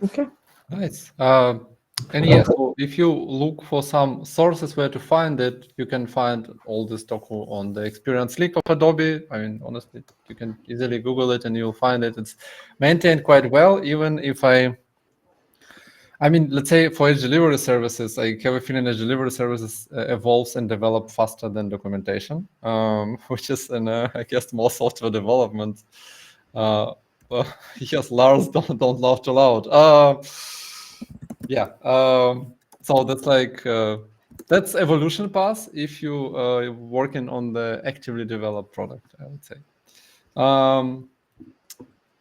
Okay. Nice. And yes, so if you look for some sources where to find it, you can find all this docu on the experience link of Adobe. I mean, honestly, you can easily Google it and you'll find it. It's maintained quite well, even if I mean, let's say for edge delivery services, I have a feeling edge delivery services evolves and develop faster than documentation, which is, I guess, more software development. Yes, Lars, don't laugh too loud. Yeah, so that's like, that's evolution path if you working on the actively developed product, I would say.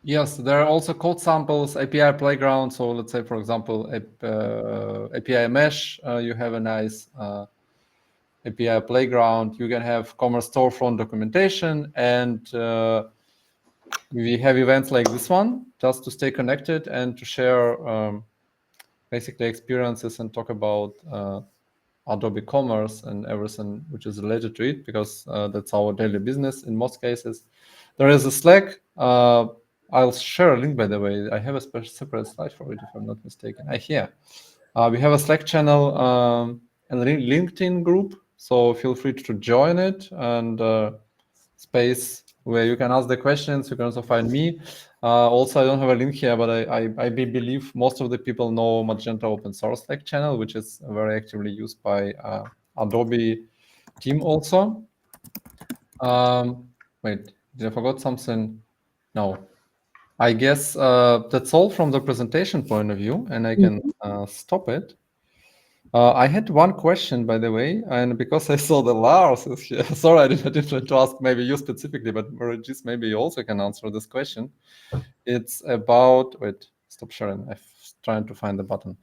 Yes, there are also code samples, API playground. So let's say, for example, API mesh, you have a nice API playground. You can have commerce storefront documentation, and we have events like this one just to stay connected and to share basically experiences and talk about Adobe Commerce and everything which is related to it, because that's our daily business in most cases. There is a Slack. I'll share a link, by the way. I have a separate slide for it, if I'm not mistaken. We have a Slack channel and a LinkedIn group, so feel free to join it, and space where you can ask the questions. You can also find me. Also, I don't have a link here, but I believe most of the people know Magento open source Slack channel, which is very actively used by Adobe team also. Wait, did I forgot something? No. I guess that's all from the presentation point of view, and I can stop it. I had one question, by the way, and because I saw the Lars is here, sorry, I didn't want to ask maybe you specifically, but Regis, maybe you also can answer this question. It's about, wait, stop sharing. I'm trying to find the button.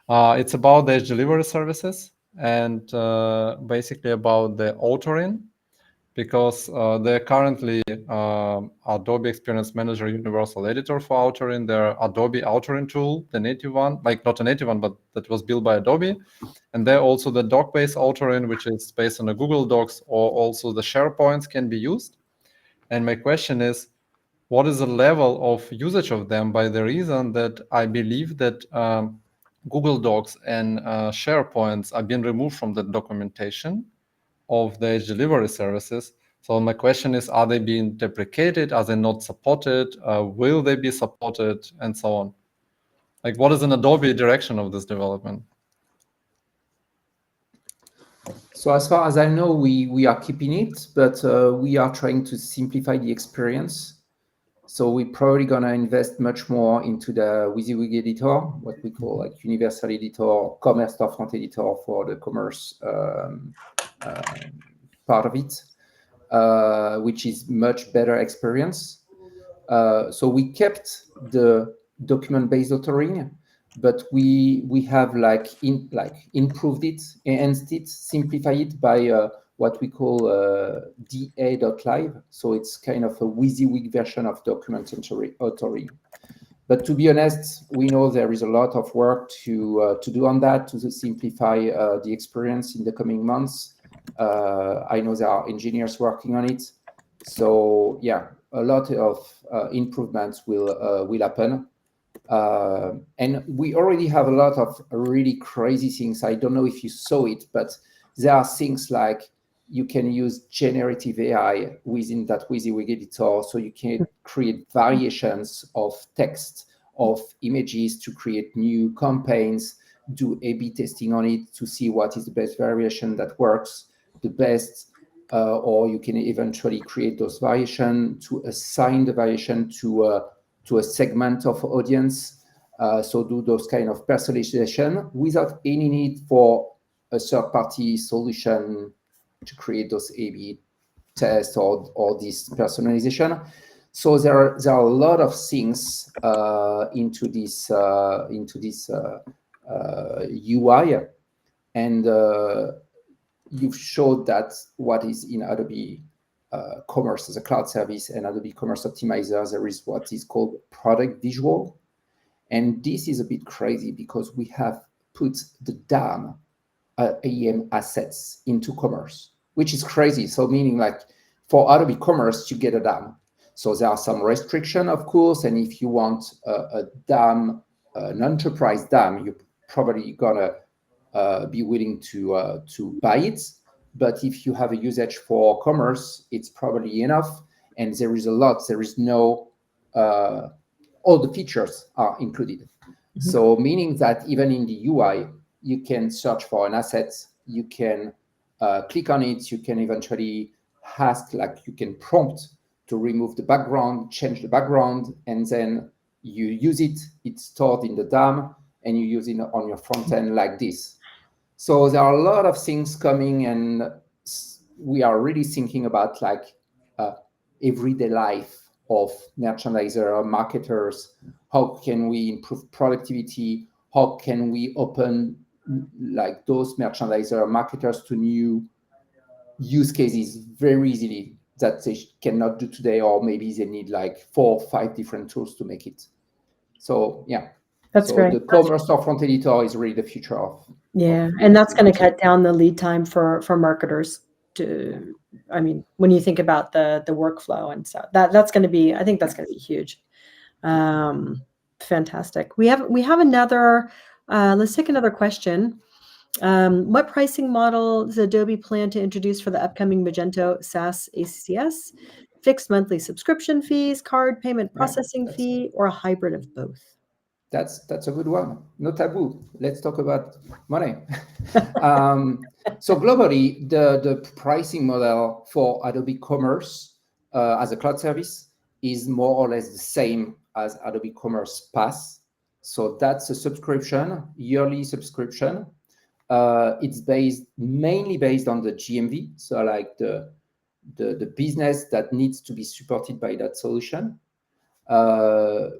It's about the delivery services and basically about the authoring, because they're currently Adobe Experience Manager Universal Editor for authoring, their Adobe authoring tool, the native one, like not a native one, but that was built by Adobe. And they're also the doc-based authoring, which is based on the Google Docs, or also the SharePoints can be used. And my question is, what is the level of usage of them, by the reason that I believe that Google Docs and SharePoints are being removed from the documentation of the edge delivery services. So my question is, are they being deprecated? Are they not supported? Will they be supported? And so on. Like, what is an Adobe direction of this development? So as far as I know, we are keeping it, but we are trying to simplify the experience. So we're probably going to invest much more into the WYSIWYG editor, what we call like universal editor, commerce storefront editor for the commerce part of it, which is much better experience. So we kept the document-based authoring, but we have improved it, enhanced it, simplified it by what we call DA.live. So it's kind of a WYSIWYG version of document authoring. But to be honest, we know there is a lot of work to do on that, to simplify the experience in the coming months. I know there are engineers working on it. So yeah, a lot of improvements will happen. And we already have a lot of really crazy things. I don't know if you saw it, but there are things like you can use generative AI within that WYSIWYG editor, so you can create variations of text, of images to create new campaigns, do A/B testing on it to see what is the best variation that works the best, or you can eventually create those variations to assign the variation to a segment of audience. So do those kind of personalization without any need for a third-party solution to create those A/B tests or this personalization. So there are a lot of things into this UI, and you've showed that what is in Adobe Commerce as a cloud service and Adobe Commerce Optimizer, there is what is called product visual. And this is a bit crazy because we have put the DAM AEM assets into commerce, which is crazy. So meaning like for Adobe Commerce, you get a DAM. So there are some restriction, of course. And if you want a DAM, an enterprise DAM, you're probably gonna be willing to buy it. But if you have a usage for commerce, it's probably enough. And there is a lot. There is no all the features are included. Mm-hmm. So meaning that even in the UI, you can search for an asset, you can click on it, you can eventually ask, like you can prompt to remove the background, change the background, and then you use it, it's stored in the DAM, and you use it on your front end like this. So there are a lot of things coming, and we are really thinking about like everyday life of merchandiser or marketers. How can we improve productivity? How can we open like those merchandiser or marketers to new use cases very easily that they cannot do today, or maybe they need like 4 or 5 different tools to make it. So yeah, that's great. The commerce storefront editor is really the future of. And that's going to cut down the lead time for marketers. I mean, when you think about the workflow and stuff, that's going to be, I think that's going to be huge. Fantastic. We have another. Let's take another question. What pricing model does Adobe plan to introduce for the upcoming Magento SaaS ACCS? Fixed monthly subscription fees, card payment processing fee, or a hybrid of both? That's a good one. No taboo. Let's talk about money. So globally, the pricing model for Adobe Commerce as a cloud service is more or less the same as Adobe Commerce Pass. So that's a subscription, yearly subscription. It's mainly based on the GMV, so like the business that needs to be supported by that solution,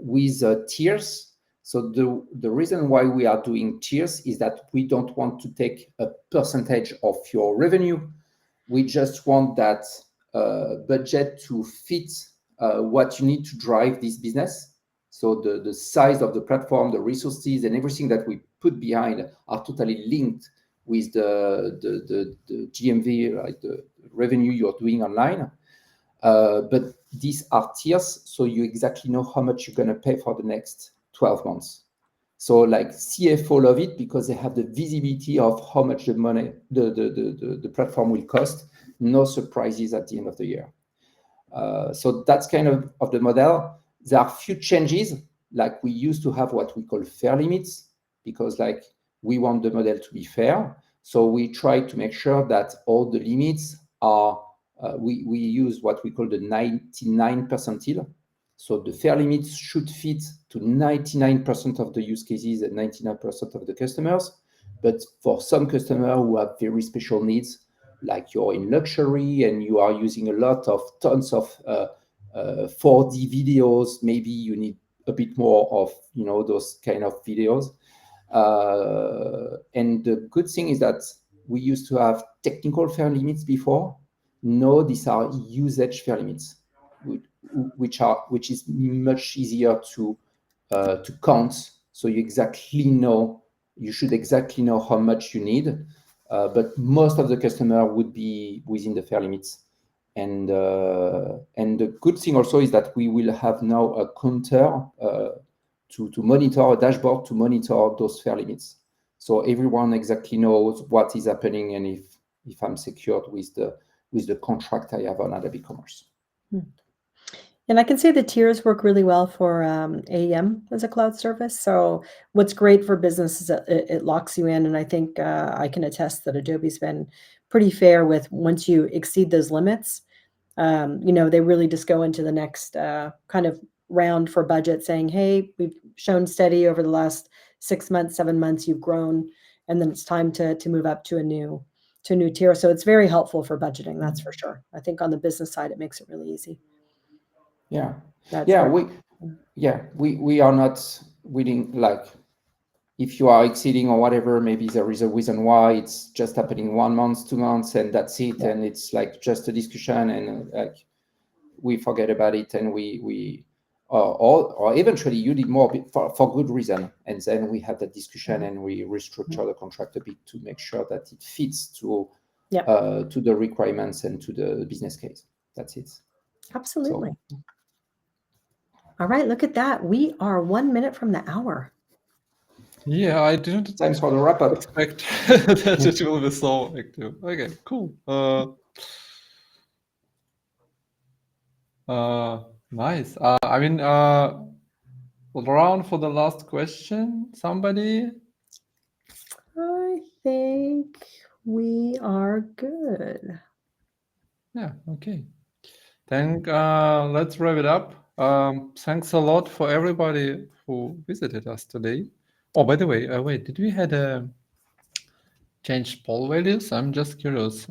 with tiers. So the reason why we are doing tiers is that we don't want to take a percentage of your revenue. We just want that budget to fit what you need to drive this business. So the size of the platform, the resources, and everything that we put behind are totally linked with the GMV, right, the revenue you're doing online. But these are tiers, so you exactly know how much you're going to pay for the next 12 months. So like CFO love it because they have the visibility of how much the money, the platform will cost. No surprises at the end of the year. So that's kind of the model. There are few changes, like we used to have what we call fair limits, because like we want the model to be fair. So we try to make sure that all the limits are, we use what we call the 99 percentile. So the fair limits should fit to 99% of the use cases and 99% of the customers. But for some customers who have very special needs, like you're in luxury and you are using a lot of tons of 4D videos, maybe you need a bit more of, you know, those kind of videos. And the good thing is that we used to have technical fair limits before. Now these are usage fair limits, which is much easier to count. So you should exactly know how much you need. But most of the customer would be within the fair limits. And the good thing also is that we will have now a counter to monitor, a dashboard to monitor those fair limits. So everyone exactly knows what is happening and if I'm secured with the contract I have on Adobe Commerce. And I can say the tiers work really well for AEM as a cloud service. So what's great for business is that it locks you in. And I think I can attest that Adobe's been pretty fair with once you exceed those limits, they really just go into the next kind of round for budget saying, hey, we've shown steady over the last 6 months, 7 months, you've grown, and then it's time to move up to a new tier. So it's very helpful for budgeting, that's for sure. I think on the business side, it makes it really easy. Yeah. That's Yeah, very- we are not willing, like, if you are exceeding or whatever, maybe there is a reason why it's just happening 1 month, 2 months, and that's it. Yeah. And it's like just a discussion, and like we forget about it, and we or eventually you need more for good reason, and then we have that discussion and we restructure the contract a bit to make sure that it fits to the requirements and to the business case. That's it. Absolutely. So. All right, look at that. We are 1 minute from the hour. Yeah, I didn't Time for the wrap up. Expect that it will be so active. Okay, cool. Nice. I mean, around for the last question, somebody? I think we are good. Yeah, okay. Then let's wrap it up. Thanks a lot for everybody who visited us today. Oh, by the way, wait, did we had a changed poll values? I'm just curious.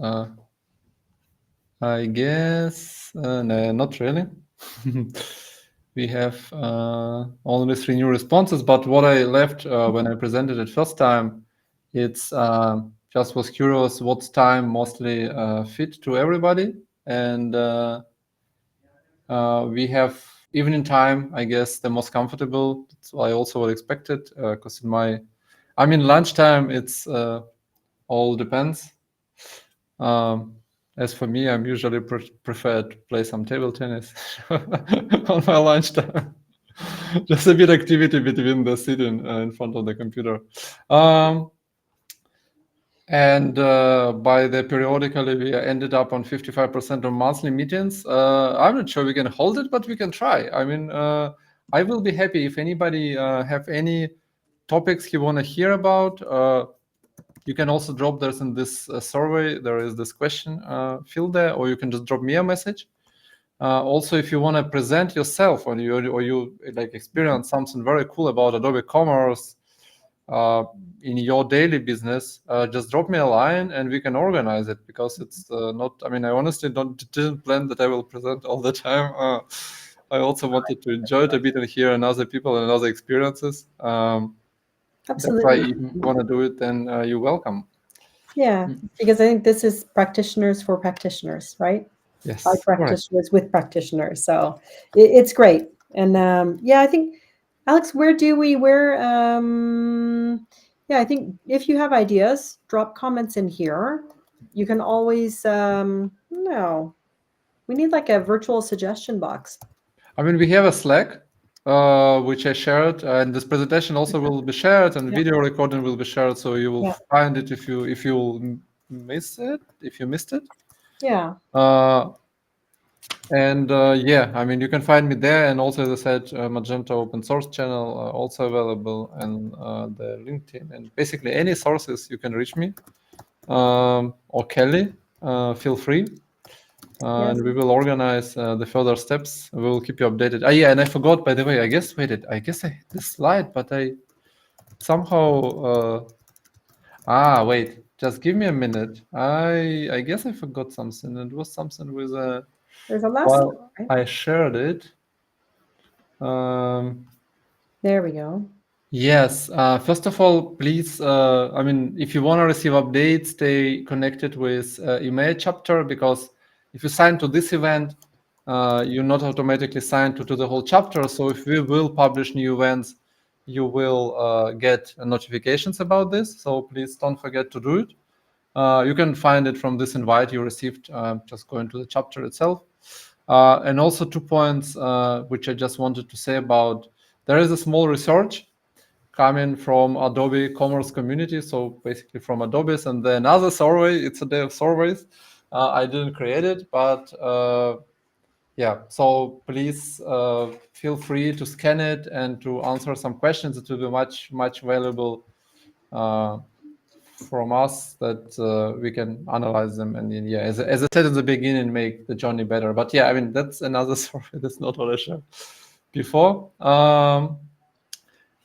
I guess no, not really. We have only 3 new responses, but what I left when I presented it first time, it's just was curious what time mostly fit to everybody, and we have evening time, I guess, the most comfortable. That's what I also would expect it, because lunchtime it's all depends. As for me, I'm usually prefer to play some table tennis on my lunchtime. Just a bit activity between the sitting in front of the computer. And by the periodically, we ended up on 55% of monthly meetings. I'm not sure we can hold it, but we can try. I mean, I will be happy if anybody have any topics you want to hear about. You can also drop this in this survey. There is this question field there, or you can just drop me a message. Also, if you want to present yourself or you like experience something very cool about Adobe Commerce in your daily business, just drop me a line and we can organize it, because it's not. I mean, I honestly didn't plan that I will present all the time. I also wanted to enjoy it a bit and hear other people and other experiences. Absolutely. That's why if you want to do it, then you're welcome. Yeah, because I think this is practitioners for practitioners, right? Yes. By practitioners with practitioners. So it's great. And I think, Alex, I think if you have ideas, drop comments in here. You can always, we need like a virtual suggestion box. I mean, we have a Slack, which I shared, and this presentation also will be shared, and video recording will be shared, so you will find it if you missed it. Yeah. And I mean, you can find me there, and also, as I said, Magento open source channel also available, and the LinkedIn, and basically any sources you can reach me, or Kelly, feel free. And we will organize the further steps. We will keep you updated. And I forgot, by the way, I guess I hit the slide, but I somehow wait, just give me a minute. I guess I forgot something. It was something with there's a last one, right? I shared it. There we go. Yes. First of all, please, I mean, if you want to receive updates, stay connected with EMEA chapter, because if you sign to this event, you're not automatically signed to the whole chapter. So if we will publish new events, you will get notifications about this. So please don't forget to do it. You can find it from this invite you received, just going to the chapter itself. And also 2 points which I just wanted to say about, there is a small research coming from Adobe Commerce community, so basically from Adobe's, and then another survey. It's a day of surveys. I didn't create it, but yeah. So please feel free to scan it and to answer some questions. It will be much valuable from us, that we can analyze them, and then, yeah, as I said in the beginning, make the journey better. But yeah, I mean, that's another story. That's not what I shared before.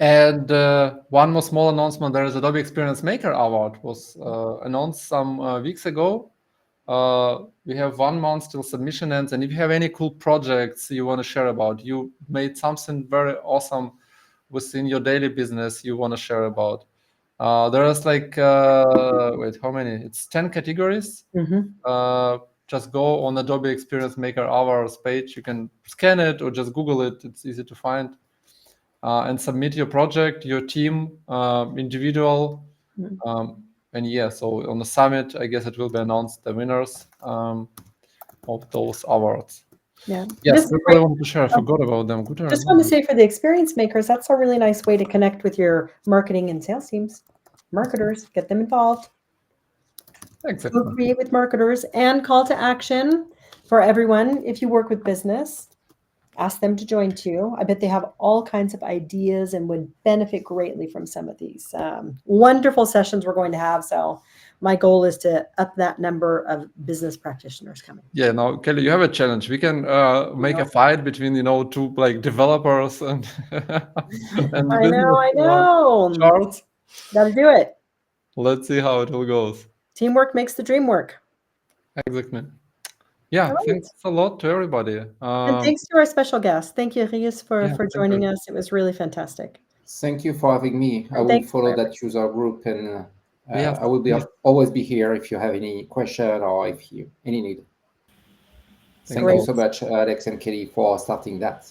And one more small announcement: there is Adobe Experience Maker Award, was announced some weeks ago. We have 1 month till submission ends, and if you have any cool projects you want to share about, you made something very awesome within your daily business you want to share about, there is like wait, how many? It's 10 categories. Just go on Adobe Experience Maker Hours page. You can scan it or just Google it. It's easy to find. And submit your project, your team, individual. And yeah, so on the summit, I guess it will be announced the winners of those awards. Yeah. Yes, This is that's what great. I wanted to share. I forgot about them. Good. Just want to say, for the experience makers, that's a really nice way to connect with your marketing and sales teams. Marketers, get them involved. Exactly. Co-create with marketers, and call to action for everyone. If you work with business, ask them to join too. I bet they have all kinds of ideas and would benefit greatly from some of these wonderful sessions we're going to have. So my goal is to up that number of business practitioners coming. Yeah, now Kelly, you have a challenge. We can make a fight between, two like developers and and I know. charts. Got to do it. Let's see how it all goes. Teamwork makes the dream work. Exactly. Yeah, All right. thanks a lot to everybody. And thanks to our special guest. Thank you, Rius, for thank joining you. us. It was really fantastic. Thank you for having me. I will thanks follow for that user group, and Yes, I will always be here if you have any question or if you any need. Thank you so much, Alex and Kelly, for starting that.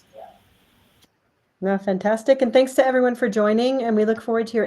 No, fantastic. And thanks to everyone for joining. And we look forward to your